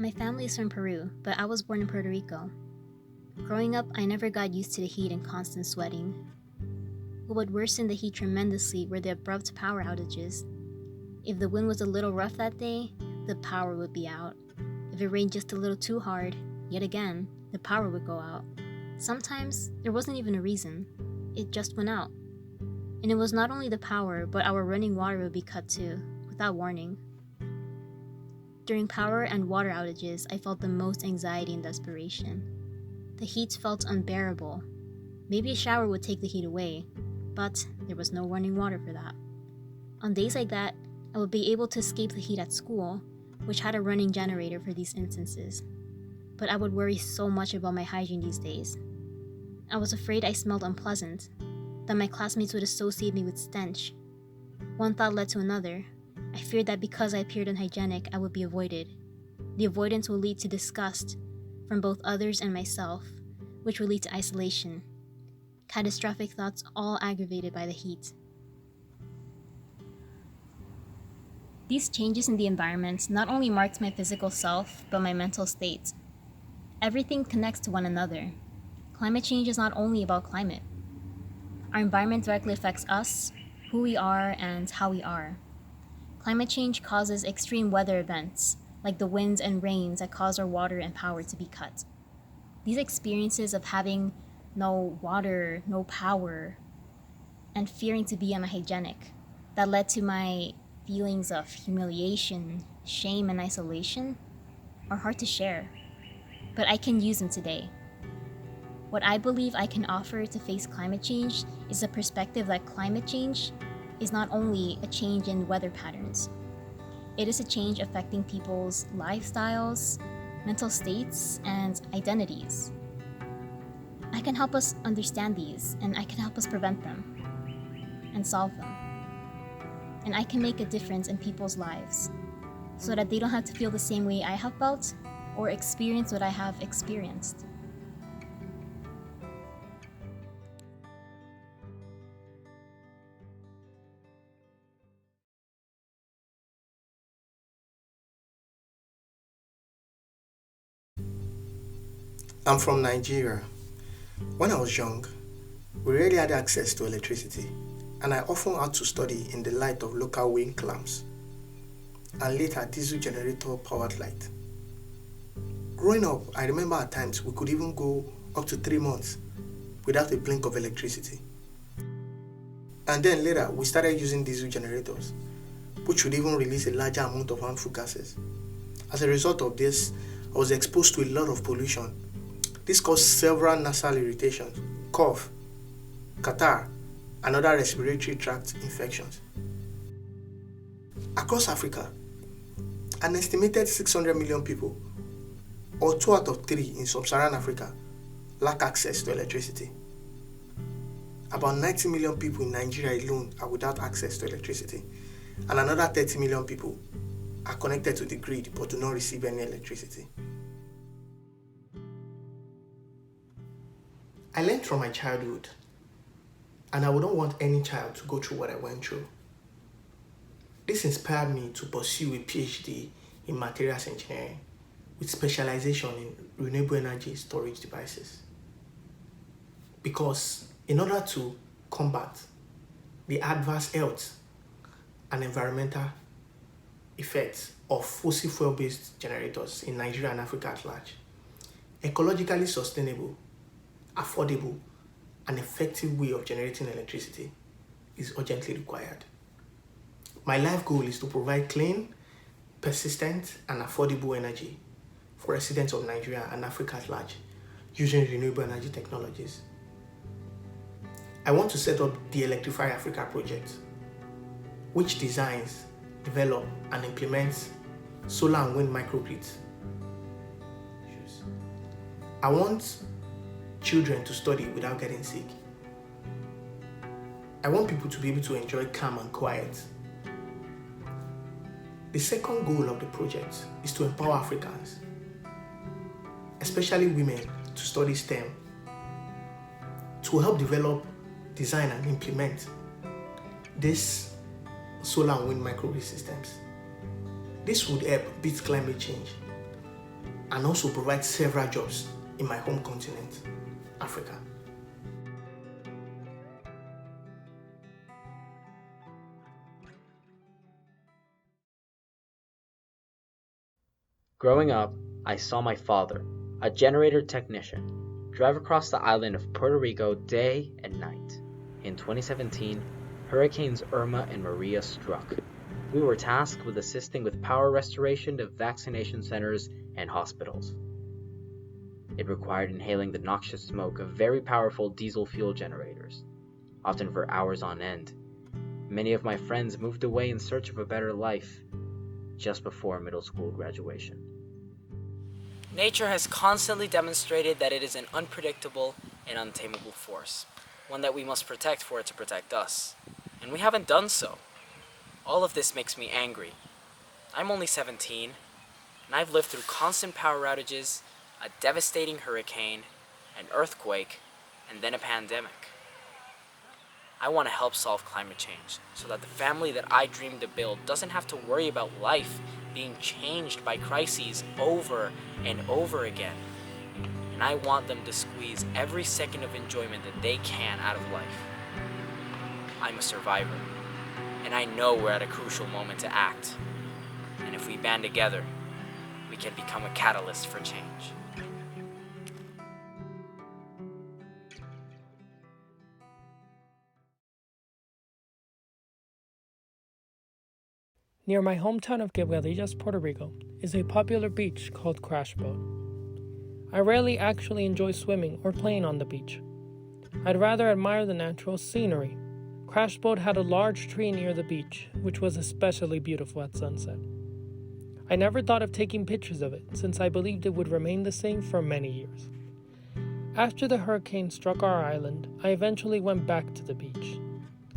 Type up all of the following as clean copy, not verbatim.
My family is from Peru, but I was born in Puerto Rico. Growing up, I never got used to the heat and constant sweating. What would worsen the heat tremendously were the abrupt power outages. If the wind was a little rough that day, the power would be out. If it rained just a little too hard, yet again, the power would go out. Sometimes, there wasn't even a reason. It just went out. And it was not only the power, but our running water would be cut too, without warning. During power and water outages, I felt the most anxiety and desperation. The heat felt unbearable. Maybe a shower would take the heat away, but there was no running water for that. On days like that, I would be able to escape the heat at school, which had a running generator for these instances. But I would worry so much about my hygiene these days. I was afraid I smelled unpleasant, that my classmates would associate me with stench. One thought led to another. I feared that because I appeared unhygienic, I would be avoided. The avoidance will lead to disgust from both others and myself, which will lead to isolation. Catastrophic thoughts, all aggravated by the heat. These changes in the environment not only marked my physical self, but my mental state. Everything connects to one another. Climate change is not only about climate. Our environment directly affects us, who we are, and how we are. Climate change causes extreme weather events, like the winds and rains that cause our water and power to be cut. These experiences of having no water, no power, and fearing to be unhygienic, that led to my feelings of humiliation, shame, and isolation, are hard to share, but I can use them today. What I believe I can offer to face climate change is a perspective that climate change is not only a change in weather patterns. It is a change affecting people's lifestyles, mental states, and identities. I can help us understand these, and I can help us prevent them and solve them. And I can make a difference in people's lives so that they don't have to feel the same way I have felt or experience what I have experienced. I'm from Nigeria. When I was young, we rarely had access to electricity, and I often had to study in the light of local wind lamps and later diesel generator powered light. Growing up, I remember at times we could even go up to 3 months without a blink of electricity. And then later, we started using diesel generators, which would even release a larger amount of harmful gases. As a result of this, I was exposed to a lot of pollution. This caused several nasal irritations, cough, catarrh, and other respiratory tract infections. Across Africa, an estimated 600 million people, or 2 out of 3 in sub-Saharan Africa, lack access to electricity. About 90 million people in Nigeria alone are without access to electricity, and another 30 million people are connected to the grid but do not receive any electricity. I learned from my childhood, and I wouldn't want any child to go through what I went through. This inspired me to pursue a PhD in materials engineering with specialization in renewable energy storage devices. Because in order to combat the adverse health and environmental effects of fossil fuel-based generators in Nigeria and Africa at large, ecologically sustainable, affordable, and effective way of generating electricity is urgently required. My life goal is to provide clean, persistent, and affordable energy for residents of Nigeria and Africa at large using renewable energy technologies. I want to set up the Electrify Africa project, which designs, develops, and implements solar and wind microgrids. I want children to study without getting sick. I want people to be able to enjoy calm and quiet. The second goal of the project is to empower Africans, especially women, to study STEM, to help develop, design, and implement these solar and wind microgrid systems. This would help beat climate change and also provide several jobs in my home continent, Africa. Growing up, I saw my father, a generator technician, drive across the island of Puerto Rico day and night. In 2017, Hurricanes Irma and Maria struck. We were tasked with assisting with power restoration to vaccination centers and hospitals. It required inhaling the noxious smoke of very powerful diesel fuel generators, often for hours on end. Many of my friends moved away in search of a better life just before middle school graduation. Nature has constantly demonstrated that it is an unpredictable and untamable force, one that we must protect for it to protect us. And we haven't done so. All of this makes me angry. I'm only 17, and I've lived through constant power outages, a devastating hurricane, an earthquake, and then a pandemic. I want to help solve climate change so that the family that I dream to build doesn't have to worry about life being changed by crises over and over again. And I want them to squeeze every second of enjoyment that they can out of life. I'm a survivor, and I know we're at a crucial moment to act. And if we band together, we can become a catalyst for change. Near my hometown of Quebradillas, Puerto Rico, is a popular beach called Crash Boat. I rarely actually enjoy swimming or playing on the beach. I'd rather admire the natural scenery. Crash Boat had a large tree near the beach, which was especially beautiful at sunset. I never thought of taking pictures of it, since I believed it would remain the same for many years. After the hurricane struck our island, I eventually went back to the beach.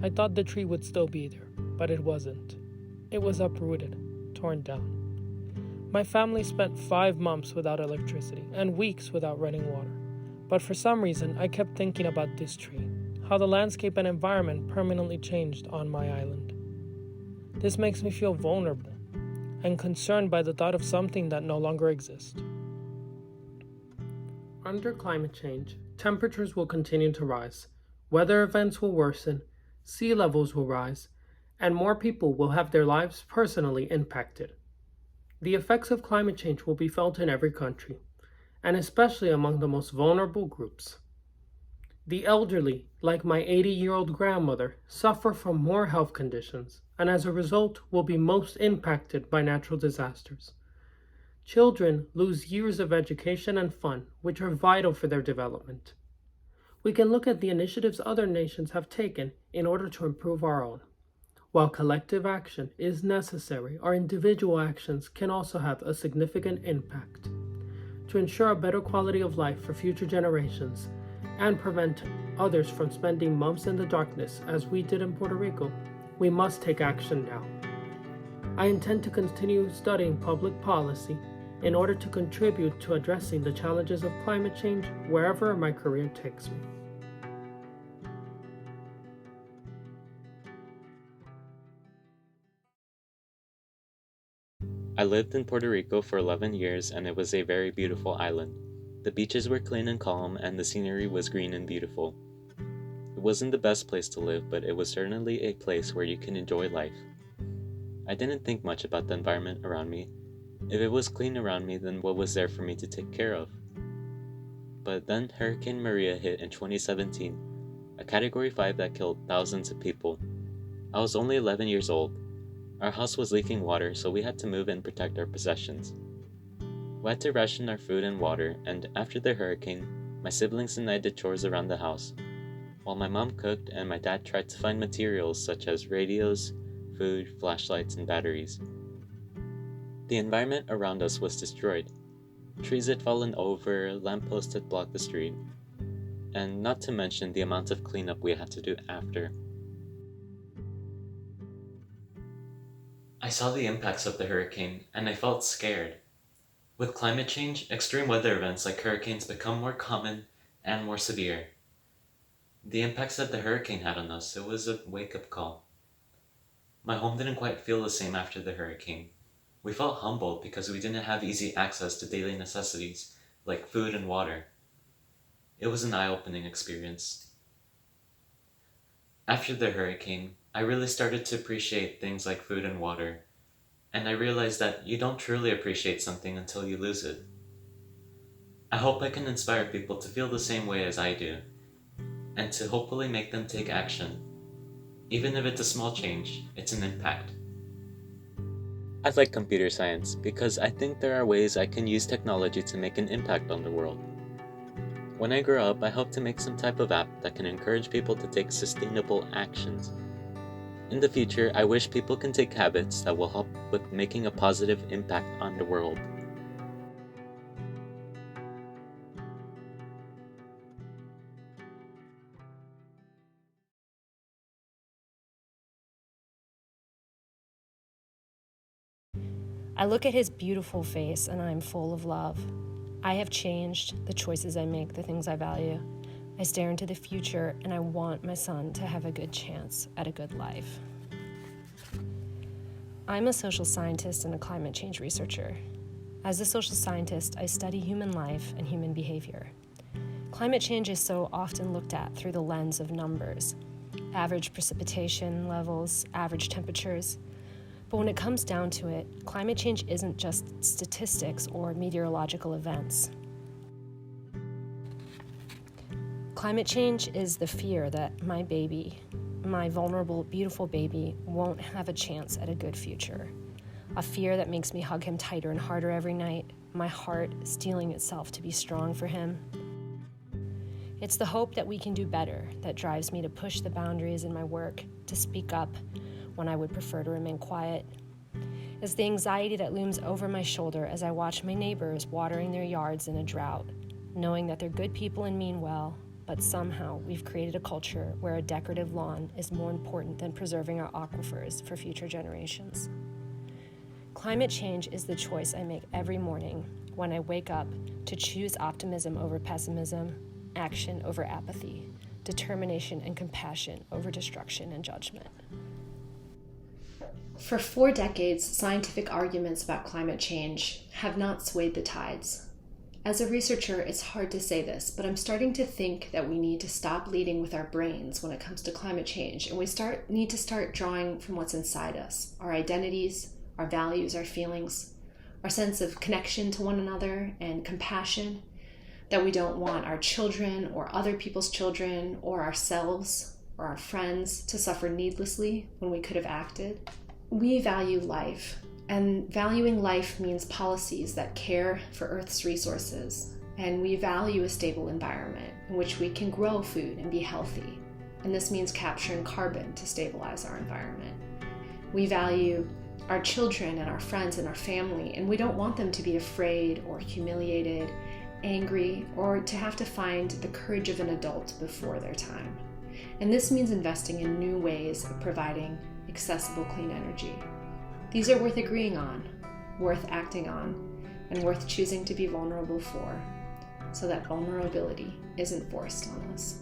I thought the tree would still be there, but it wasn't. It was uprooted, torn down. My family spent 5 months without electricity and weeks without running water. But for some reason, I kept thinking about this tree, how the landscape and environment permanently changed on my island. This makes me feel vulnerable and concerned by the thought of something that no longer exists. Under climate change, temperatures will continue to rise, weather events will worsen, sea levels will rise, and more people will have their lives personally impacted. The effects of climate change will be felt in every country, and especially among the most vulnerable groups. The elderly, like my 80-year-old grandmother, suffer from more health conditions, and as a result will be most impacted by natural disasters. Children lose years of education and fun, which are vital for their development. We can look at the initiatives other nations have taken in order to improve our own. While collective action is necessary, our individual actions can also have a significant impact. To ensure a better quality of life for future generations and prevent others from spending months in the darkness as we did in Puerto Rico, we must take action now. I intend to continue studying public policy in order to contribute to addressing the challenges of climate change wherever my career takes me. I lived in Puerto Rico for 11 years and it was a very beautiful island. The beaches were clean and calm and the scenery was green and beautiful. It wasn't the best place to live, but it was certainly a place where you can enjoy life. I didn't think much about the environment around me. If it was clean around me, then what was there for me to take care of? But then Hurricane Maria hit in 2017, a Category 5 that killed thousands of people. I was only 11 years old. Our house was leaking water, so we had to move and protect our possessions. We had to ration our food and water, and after the hurricane, my siblings and I did chores around the house, while my mom cooked and my dad tried to find materials such as radios, food, flashlights, and batteries. The environment around us was destroyed. Trees had fallen over, lampposts had blocked the street, and not to mention the amount of cleanup we had to do after. I saw the impacts of the hurricane, and I felt scared. With climate change, extreme weather events like hurricanes become more common and more severe. The impacts that the hurricane had on us, it was a wake-up call. My home didn't quite feel the same after the hurricane. We felt humbled because we didn't have easy access to daily necessities like food and water. It was an eye-opening experience. After the hurricane, I really started to appreciate things like food and water, and I realized that you don't truly appreciate something until you lose it. I hope I can inspire people to feel the same way as I do, and to hopefully make them take action. Even if it's a small change, it's an impact. I like computer science because I think there are ways I can use technology to make an impact on the world. When I grow up, I hope to make some type of app that can encourage people to take sustainable actions. In the future, I wish people can take habits that will help with making a positive impact on the world. I look at his beautiful face and I'm full of love. I have changed, the choices I make, the things I value. I stare into the future and I want my son to have a good chance at a good life. I'm a social scientist and a climate change researcher. As a social scientist, I study human life and human behavior. Climate change is so often looked at through the lens of numbers, average precipitation levels, average temperatures. But when it comes down to it, climate change isn't just statistics or meteorological events. Climate change is the fear that my baby, my vulnerable, beautiful baby, won't have a chance at a good future. A fear that makes me hug him tighter and harder every night, my heart steeling itself to be strong for him. It's the hope that we can do better that drives me to push the boundaries in my work, to speak up when I would prefer to remain quiet. It's the anxiety that looms over my shoulder as I watch my neighbors watering their yards in a drought, knowing that they're good people and mean well, but somehow we've created a culture where a decorative lawn is more important than preserving our aquifers for future generations. Climate change is the choice I make every morning when I wake up to choose optimism over pessimism, action over apathy, determination and compassion over destruction and judgment. For 4 decades, scientific arguments about climate change have not swayed the tides. As a researcher, it's hard to say this, but I'm starting to think that we need to stop leading with our brains when it comes to climate change, and we need to start drawing from what's inside us, our identities, our values, our feelings, our sense of connection to one another and compassion, that we don't want our children or other people's children or ourselves or our friends to suffer needlessly when we could have acted. We value life, and valuing life means policies that care for Earth's resources, and we value a stable environment in which we can grow food and be healthy, and this means capturing carbon to stabilize our environment. We value our children and our friends and our family, and we don't want them to be afraid or humiliated, angry, or to have to find the courage of an adult before their time. And this means investing in new ways of providing accessible clean energy. These are worth agreeing on, worth acting on, and worth choosing to be vulnerable for, so that vulnerability isn't forced on us.